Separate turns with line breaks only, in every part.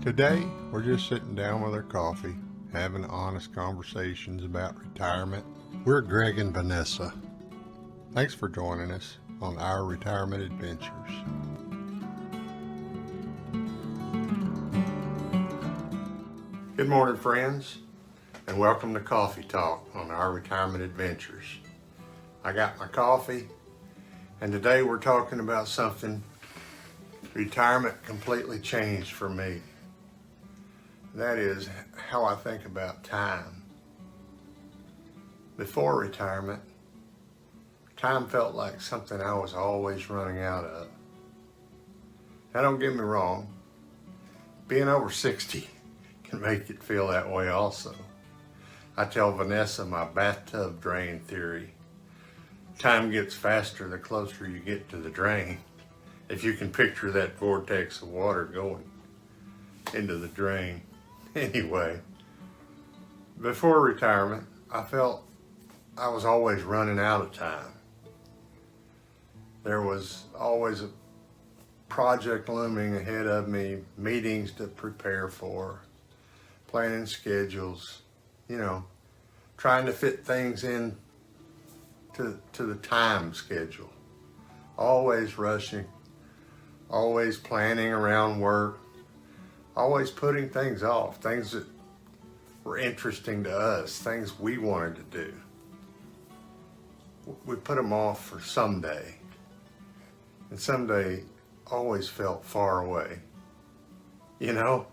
Today, we're just sitting down with our coffee, having honest conversations about retirement. We're Greg and Vanessa. Thanks for joining us on our retirement adventures. Good morning, friends, and welcome to Coffee Talk on our retirement adventures. I got my coffee, and today we're talking about something retirement completely changed for me. That is how I think about time. Before retirement, time felt like something I was always running out of. Now don't get me wrong, being over 60 can make it feel that way also. I tell Vanessa my bathtub drain theory. Time gets faster the closer you get to the drain. If you can picture that vortex of water going into the drain. Anyway, before retirement, I felt I was always running out of time. There was always a project looming ahead of me, meetings to prepare for, planning schedules, trying to fit things in to the time schedule. Always rushing, always planning around work, always putting things off, things that were interesting to us, things we wanted to do. We put them off for someday, and someday always felt far away. I don't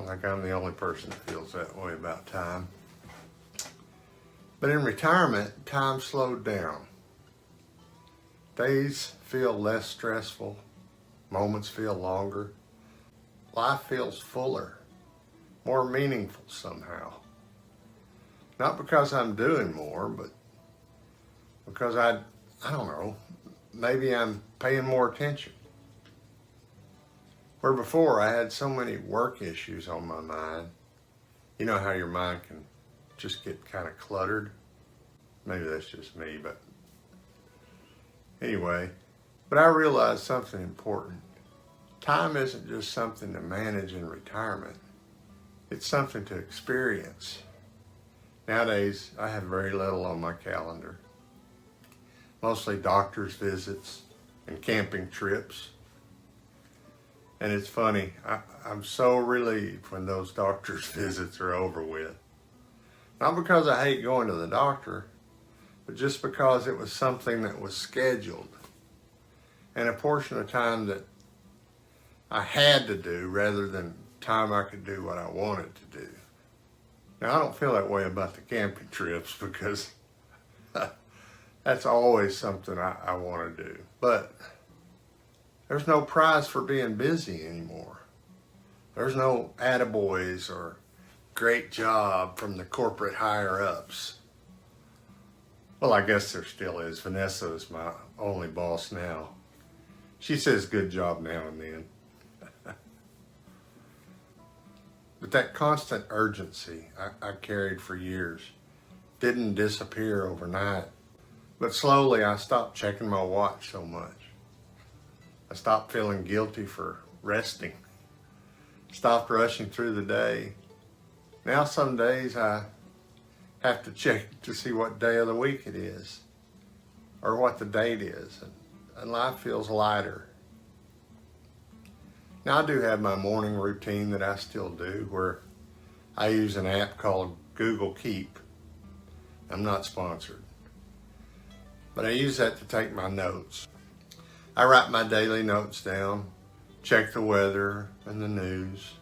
think I'm the only person that feels that way about time. But in retirement, time slowed down. Days feel less stressful. Moments feel longer. Life feels fuller, more meaningful somehow. Not because I'm doing more, but because I don't know, maybe I'm paying more attention. Where before I had so many work issues on my mind. You know how your mind can just get kind of cluttered? Maybe that's just me, but anyway. But I realized something important. Time isn't just something to manage in retirement. It's something to experience. Nowadays, I have very little on my calendar. Mostly doctor's visits and camping trips. And it's funny, I'm so relieved when those doctor's visits are over with. Not because I hate going to the doctor, but just because it was something that was scheduled. And a portion of time that I had to do rather than time I could do what I wanted to do. Now, I don't feel that way about the camping trips because that's always something I want to do. But there's no prize for being busy anymore. There's no attaboys or great job from the corporate higher-ups. Well, I guess there still is. Vanessa is my only boss now. She says good job now and then. But that constant urgency I carried for years didn't disappear overnight. But slowly I stopped checking my watch so much. I stopped feeling guilty for resting. Stopped rushing through the day. Now some days I have to check to see what day of the week it is or what the date is. And life feels lighter. Now I do have my morning routine that I still do where I use an app called Google Keep. I'm not sponsored. But I use that to take my notes. I write my daily notes down, check the weather and the news,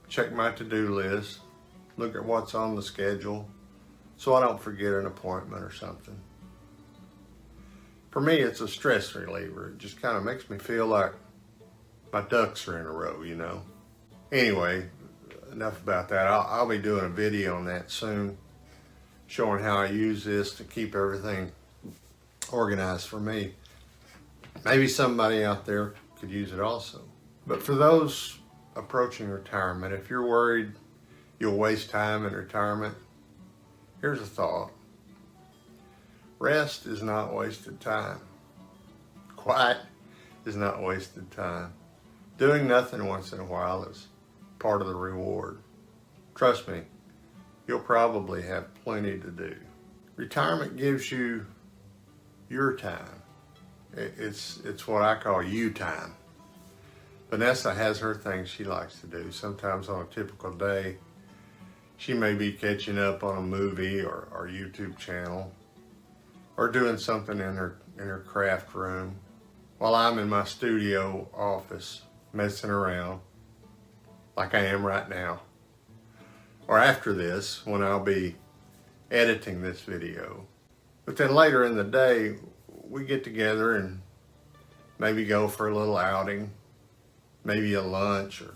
check my to-do list, look at what's on the schedule so I don't forget an appointment or something. For me, it's a stress reliever. It just kind of makes me feel like my ducks are in a row, Anyway, enough about that. I'll be doing a video on that soon, showing how I use this to keep everything organized for me. Maybe somebody out there could use it also. But for those approaching retirement, if you're worried you'll waste time in retirement, here's a thought. Rest is not wasted time. Quiet is not wasted time. Doing nothing once in a while is part of the reward. Trust me, you'll probably have plenty to do. Retirement gives you your time. It's what I call you time. Vanessa has her things she likes to do. Sometimes on a typical day, she may be catching up on a movie or YouTube channel, or doing something in her craft room, while I'm in my studio office messing around like I am right now. Or after this, when I'll be editing this video. But then later in the day, we get together and maybe go for a little outing, maybe a lunch, or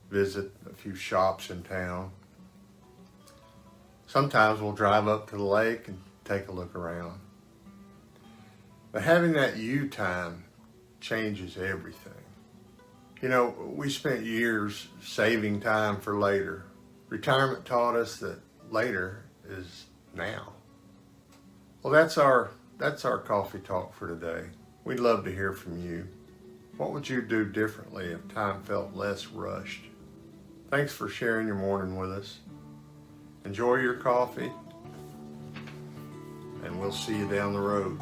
visit a few shops in town. Sometimes we'll drive up to the lake and take a look around. But having that you time changes everything. You know, we spent years saving time for later. Retirement taught us that later is now. Well, that's our coffee talk for today. We'd love to hear from you. What would you do differently if time felt less rushed? Thanks for sharing your morning with us. Enjoy your coffee, and we'll see you down the road.